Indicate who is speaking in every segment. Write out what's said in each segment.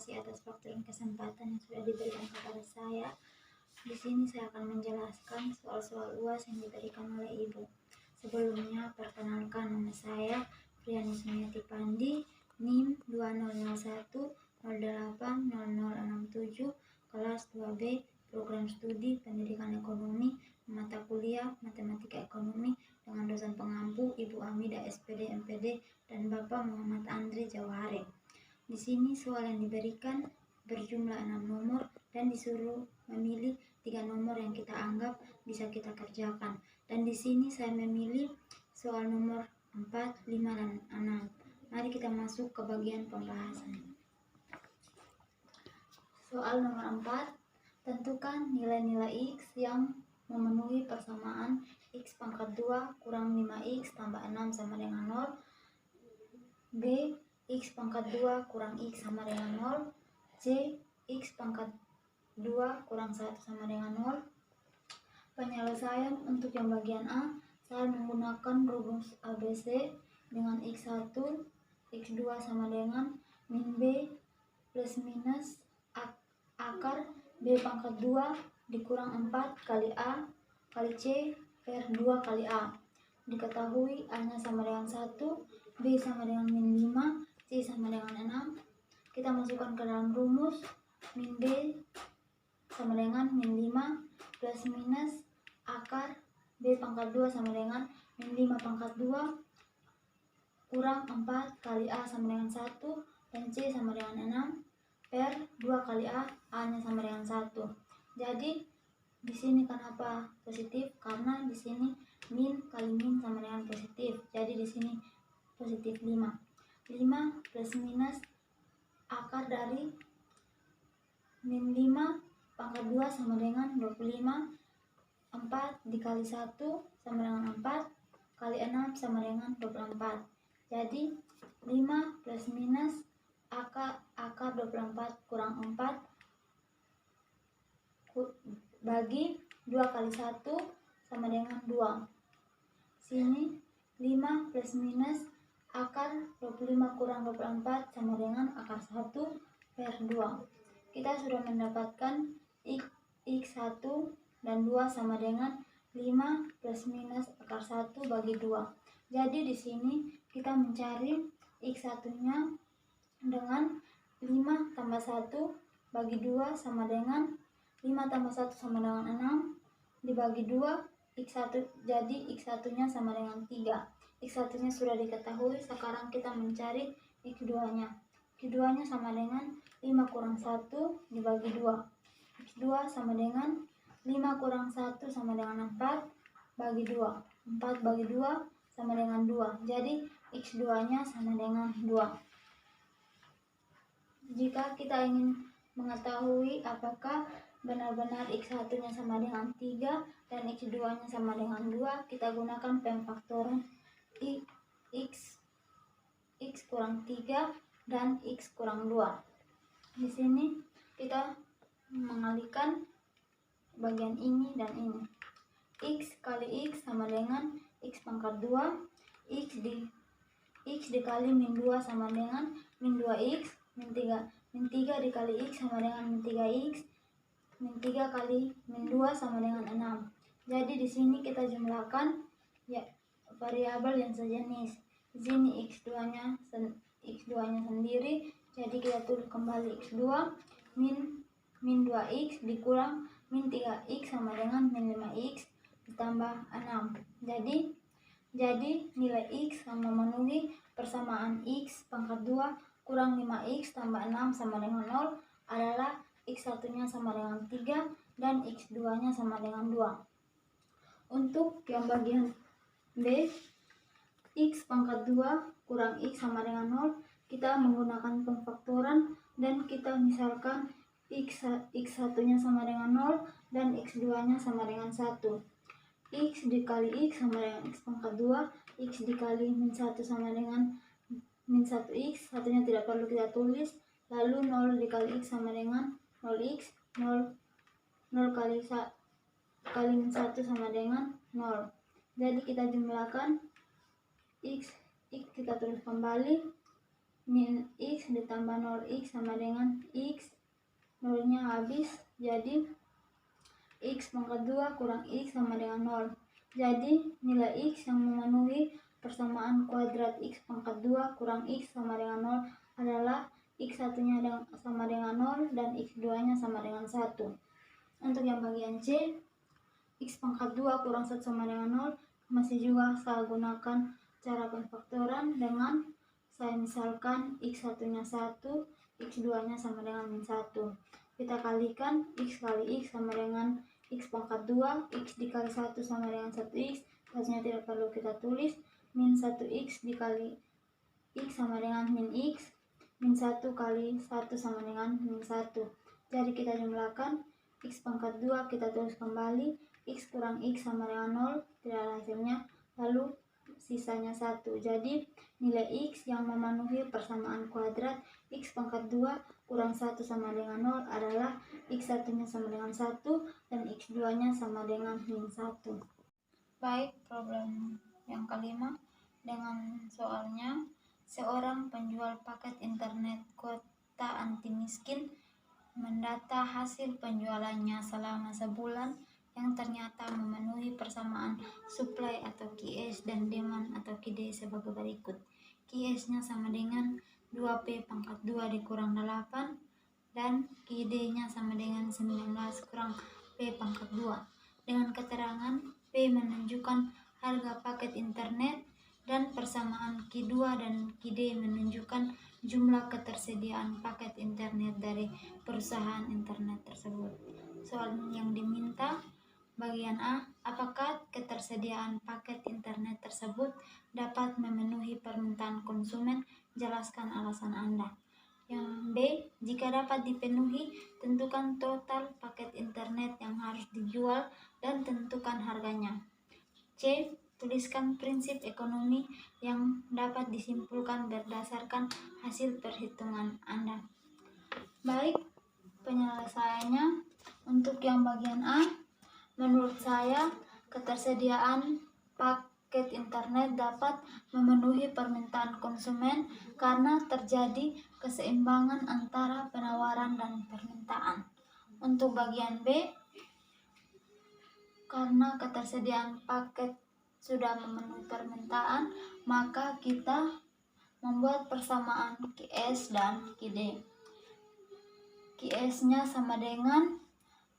Speaker 1: kasih atas waktu dan kesempatan yang sudah diberikan kepada saya. Di sini saya akan menjelaskan soal-soal UAS yang diberikan oleh Ibu. Sebelumnya, perkenalkan nama saya Priani Sumiati Pandi, NIM 2001080067, kelas 2B, program studi pendidikan ekonomi, mata kuliah matematika ekonomi, dengan dosen pengampu Ibu Amida SPD MPD dan Bapak Muhammad Andri Jawahare. Di sini soal yang diberikan berjumlah 6 nomor dan disuruh memilih 3 nomor yang kita anggap bisa kita kerjakan. Dan di sini saya memilih soal nomor 4, 5, dan 6. Mari kita masuk ke bagian pembahasan. Soal nomor 4, tentukan nilai-nilai X yang memenuhi persamaan X pangkat 2 kurang 5X tambah 6 sama dengan 0. B. X pangkat 2 kurang X sama dengan 0. C. X pangkat 2 kurang 1 sama dengan 0. Penyelesaian untuk yang bagian A, saya menggunakan rumus ABC dengan X1, X2 sama dengan min B plus minus akar B pangkat 2 dikurang 4 kali A kali C per 2 kali A. Diketahui A-nya sama dengan 1, B sama dengan min 5, C sama dengan 6. Kita masukkan ke dalam rumus. Min B sama dengan min 5 plus minus akar B pangkat 2 sama dengan min 5 pangkat 2 kurang 4 kali A sama dengan 1 dan C sama dengan 6 per 2 kali A, A-nya sama dengan 1. Jadi di sini kenapa positif? Karena di sini min kali min sama dengan positif. Jadi di sini positif 5. 5 plus minus akar dari min 5 pangkat 2 sama dengan 25. 4 dikali 1 sama dengan 4 kali 6 sama dengan 24. Jadi 5 plus minus akar 24 kurang 4 bagi 2 kali 1 sama dengan 2. Sini 5 plus minus akar 25 kurang 24 sama dengan akar 1 per 2. Kita sudah mendapatkan X1 dan 2 sama dengan 5 plus minus akar 1 bagi 2. Jadi di sini kita mencari X1-nya dengan 5 tambah 1 bagi 2 sama dengan 5 tambah 1 sama dengan 6 dibagi 2 X1, jadi X1-nya sama dengan 3. X1-nya sudah diketahui, sekarang kita mencari X2-nya. X2-nya sama dengan 5 kurang 1 dibagi 2. X2 sama dengan 5 kurang 1 sama dengan 4 bagi 2. 4 bagi 2 sama dengan 2. Jadi X2-nya sama dengan 2. Jika kita ingin mengetahui apakah benar-benar X1-nya sama dengan 3 dan X2-nya sama dengan 2, kita gunakan pemfaktoran X kurang 3 dan X kurang 2. Di sini kita mengalihkan bagian ini dan ini. X kali X sama dengan X pangkat 2. X dikali min 2 sama dengan min 2X. Min 3 dikali X sama dengan min 3X. Min 3 kali min 2 sama dengan 6. Jadi di sini kita jumlahkan ya variabel yang sejenis. Di sini X2-nya sendiri, jadi kita tulis kembali X2 min 2X dikurang min 3X sama dengan min 5X ditambah 6. Jadi nilai X yang memenuhi persamaan X pangkat 2 kurang 5X tambah 6 sama dengan 0 adalah X1-nya sama dengan 3 dan X2-nya sama dengan 2. Untuk yang bagian B, X pangkat 2 kurang X sama dengan 0, kita menggunakan pemfaktoran dan kita misalkan X1-nya sama dengan 0 dan X2-nya sama dengan 1. X dikali X sama dengan X pangkat 2, X dikali min 1 sama dengan min 1X, satunya tidak perlu kita tulis, lalu 0 dikali X sama dengan 0X, 0 kali min 1 sama dengan 0. Jadi kita jumlahkan X kita tulis kembali min X ditambah 0X sama dengan X, nolnya habis, jadi X pangkat 2 kurang X sama dengan 0. Jadi nilai X yang memenuhi persamaan kuadrat X pangkat 2 kurang X sama dengan 0 adalah X satunya sama dengan 0 dan X 2 nya sama dengan 1. Untuk yang bagian C, X pangkat 2 kurang 1 sama dengan 0, masih juga saya gunakan cara pemfaktoran dengan saya misalkan X satunya 1, X 2 nya sama dengan min 1. Kita kalikan X kali X sama dengan X pangkat 2, X dikali 1 sama dengan 1X, hasilnya tidak perlu kita tulis, min 1X dikali X sama dengan min X, min 1 kali 1 sama dengan min 1. Jadi kita jumlahkan X pangkat 2 kita tulis kembali, X kurang X sama dengan 0, tidak ada hasilnya, lalu sisanya 1. Jadi nilai X yang memenuhi persamaan kuadrat X pangkat 2 kurang 1 sama dengan 0 adalah X satunya sama dengan 1 dan X 2 nya sama dengan min 1. Baik, problem yang kelima dengan soalnya, seorang penjual paket internet kota anti miskin mendata hasil penjualannya selama sebulan yang ternyata memenuhi persamaan supply atau QS dan demand atau QD sebagai berikut. QS-nya sama dengan 2P pangkat 2 dikurang 8 dan QD-nya sama dengan 19 kurang P pangkat 2. Dengan keterangan P menunjukkan harga paket internet dan persamaan Q2 dan QD menunjukkan jumlah ketersediaan paket internet dari perusahaan internet tersebut. Soal yang diminta bagian A, apakah ketersediaan paket internet tersebut dapat memenuhi permintaan konsumen? Jelaskan alasan Anda. Yang B, jika dapat dipenuhi, tentukan total paket internet yang harus dijual dan tentukan harganya. C, tuliskan prinsip ekonomi yang dapat disimpulkan berdasarkan hasil perhitungan Anda. Baik, penyelesaiannya untuk yang bagian A, menurut saya ketersediaan paket internet dapat memenuhi permintaan konsumen karena terjadi keseimbangan antara penawaran dan permintaan. Untuk bagian B, karena ketersediaan paket sudah memenuhi permintaan, maka kita membuat persamaan QS dan QD. QS-nya sama dengan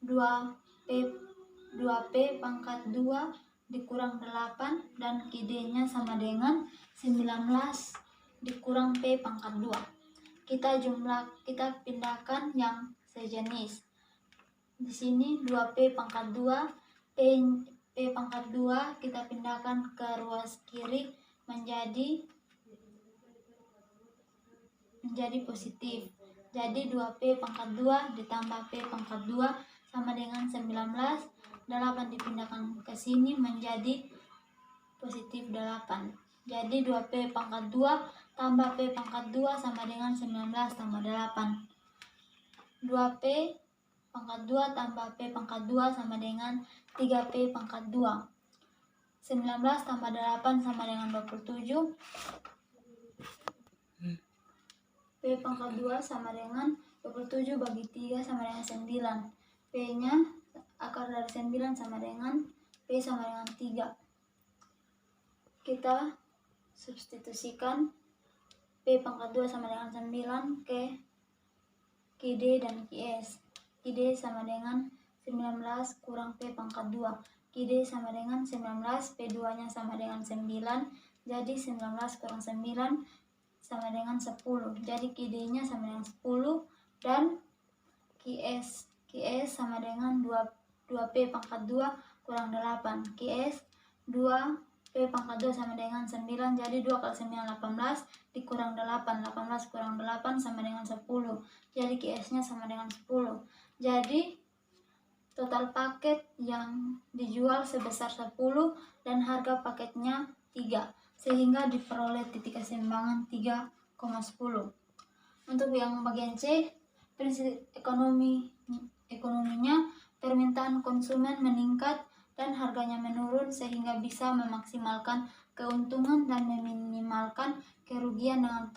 Speaker 1: 2P pangkat 2 dikurang 8 dan QD-nya sama dengan 19 dikurang P pangkat 2. Kita pindahkan yang sejenis. Di sini 2P pangkat 2, P pangkat 2 kita pindahkan ke ruas kiri menjadi positif. Jadi 2P pangkat 2 ditambah P pangkat 2 sama dengan 19. 8 dipindahkan ke sini menjadi positif 8. Jadi 2P pangkat 2 tambah P pangkat 2 sama dengan 19 tambah 8. 2P pangkat 2 tambah P pangkat 2 sama dengan 3P pangkat 2. 19 tambah 8 sama dengan 27. P pangkat 2 sama dengan 27 bagi 3 sama dengan 9. P-nya akar dari 9 sama dengan P sama dengan 3. Kita substitusikan P pangkat 2 sama dengan 9 ke QD dan QS. QD sama dengan 19 kurang P pangkat 2. QD sama dengan 19, P2 nya sama dengan 9. Jadi 19 kurang 9 sama dengan 10. Jadi QD nya sama dengan 10 dan QS sama dengan 2P pangkat 2 kurang 8. QS 2P pangkat 2 sama dengan 9. Jadi 2 kali 9 18 dikurang 8. 18 kurang 8 sama dengan 10. Jadi QS nya sama dengan 10. Jadi total paket yang dijual sebesar 10 dan harga paketnya 3, sehingga diperoleh titik keseimbangan 3,10. Untuk yang bagian C, prinsip ekonominya permintaan konsumen meningkat dan harganya menurun sehingga bisa memaksimalkan keuntungan dan meminimalkan kerugian dengan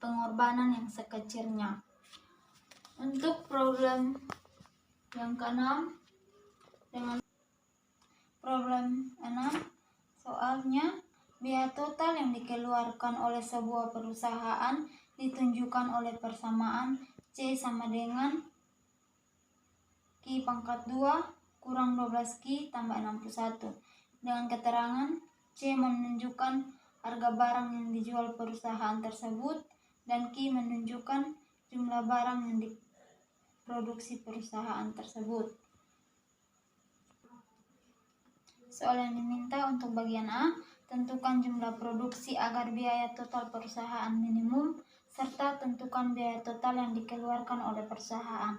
Speaker 1: pengorbanan yang sekecilnya. Untuk problem yang keenam, dengan problem 6, soalnya biaya total yang dikeluarkan oleh sebuah perusahaan ditunjukkan oleh persamaan C sama dengan Q pangkat 2 kurang 12 Q tambah 61. Dengan keterangan C menunjukkan harga barang yang dijual perusahaan tersebut dan Q menunjukkan jumlah barang yang diproduksi perusahaan tersebut. Soal yang diminta untuk bagian A, tentukan jumlah produksi agar biaya total perusahaan minimum, serta tentukan biaya total yang dikeluarkan oleh perusahaan.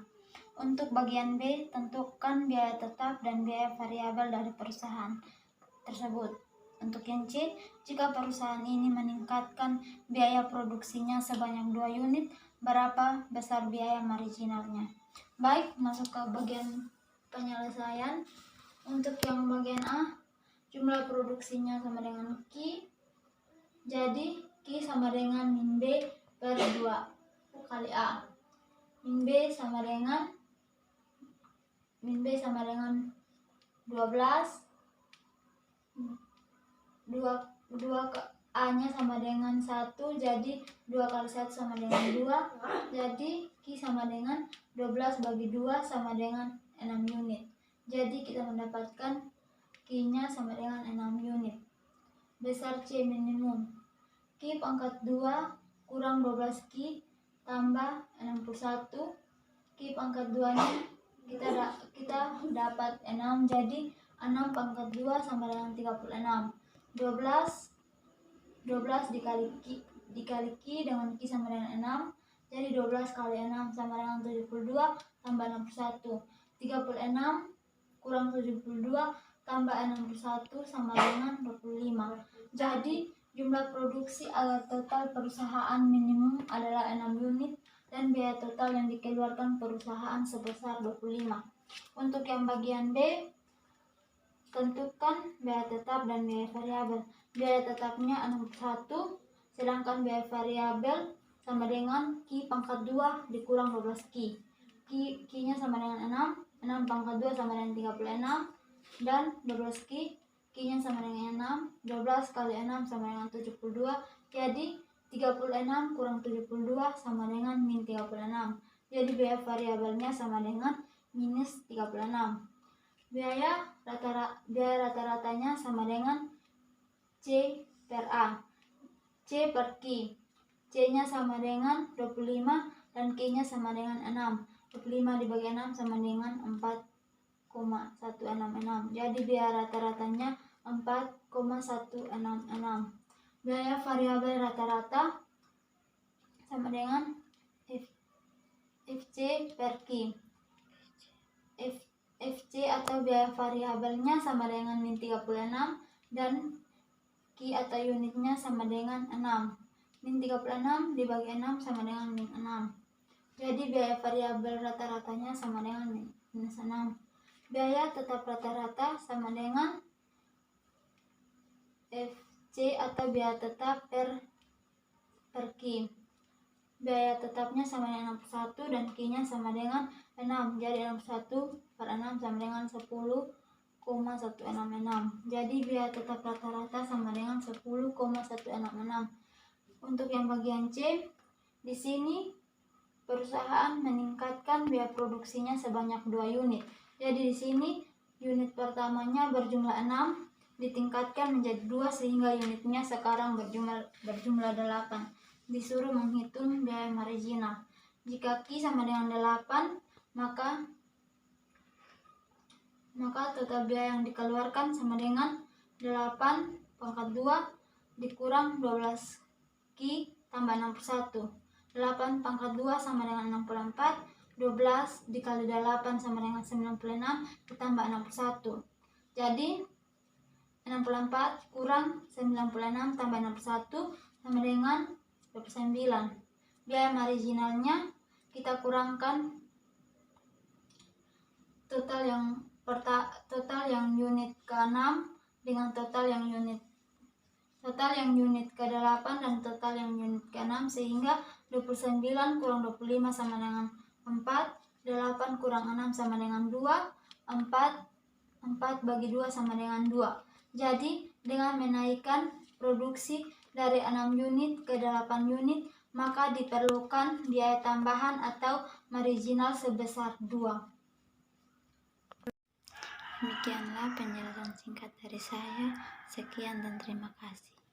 Speaker 1: Untuk bagian B, tentukan biaya tetap dan biaya variabel dari perusahaan tersebut. Untuk yang C, jika perusahaan ini meningkatkan biaya produksinya sebanyak 2 unit, berapa besar biaya marginalnya? Baik, masuk ke bagian penyelesaian. Untuk yang bagian A, jumlah produksinya sama dengan Q, jadi Q sama dengan min B per 2 kali A. Min B sama dengan 12, 2 A nya sama dengan 1, jadi 2 kali 1 sama dengan 2, jadi Q sama dengan 12 bagi 2 sama dengan 6 unit. Jadi kita mendapatkan Q-nya sama dengan 6 unit. Besar C minimum. Q pangkat 2 kurang 12 Q tambah 61. Q pangkat 2-nya kita dapat 6, jadi 6 pangkat 2 sama dengan 36. 12 dikali Q dengan Q sama dengan 6, jadi 12 kali 6 sama dengan 72 tambah 61. 36 kurang 72 tambah 61 sama dengan 25. Jadi jumlah produksi agar total perusahaan minimum adalah 6 unit dan biaya total yang dikeluarkan perusahaan sebesar 25. Untuk yang bagian B, tentukan biaya tetap dan biaya variabel. Biaya tetapnya 61, sedangkan biaya variabel sama dengan Q pangkat 2 dikurang 12 Q. Q-nya sama dengan 6 pangkat 2 sama dengan 36, dan 12 Q-nya sama dengan 6, 12 kali 6 sama dengan 72, jadi 36 kurang 72 sama dengan min 36. Jadi biaya variabelnya sama dengan minus 36. Biaya rata-ratanya sama dengan C per A. C per Q. C-nya sama dengan 25 dan Q-nya sama dengan 6. 25 dibagi 6 sama dengan 4,166. Jadi biaya rata-ratanya 4,166. Biaya variabel rata-rata sama dengan FC per Q. FC atau biaya variabelnya sama dengan min 36 dan Q atau unitnya sama dengan 6. Min 36 dibagi 6 sama dengan min 6. Jadi biaya variabel rata-ratanya sama dengan minus 6. Biaya tetap rata-rata sama dengan FC atau biaya tetap per Q. Biaya tetapnya sama dengan 61 dan Q-nya sama dengan 6. Jadi 61 per 6 sama dengan 10,166. Jadi biaya tetap rata-rata sama dengan 10,166. Untuk yang bagian C, di sini perusahaan meningkatkan biaya produksinya sebanyak 2 unit. Jadi di sini unit pertamanya berjumlah 6 ditingkatkan menjadi 2 sehingga unitnya sekarang berjumlah 8. Disuruh menghitung biaya marginal. Jika Q sama dengan 8, maka total biaya yang dikeluarkan sama dengan 8 pangkat 2 dikurang 12 Q tambah 61. 8 pangkat 2 sama dengan 64, 12 dikali 8 sama dengan 96, ditambah 61. Jadi 64 kurang 96 tambah 61 sama dengan 29. Biaya marginalnya kita kurangkan total yang unit ke-6 dengan total yang unit total yang unit ke-8 dan total yang unit ke-6, sehingga 29 kurang 25 sama dengan 4, 8 kurang 6 sama dengan 2, 4 bagi 2 sama dengan 2. Jadi, dengan menaikkan produksi dari 6 unit ke 8 unit, maka diperlukan biaya tambahan atau marginal sebesar 2. Demikianlah penjelasan singkat dari saya. Sekian dan terima kasih.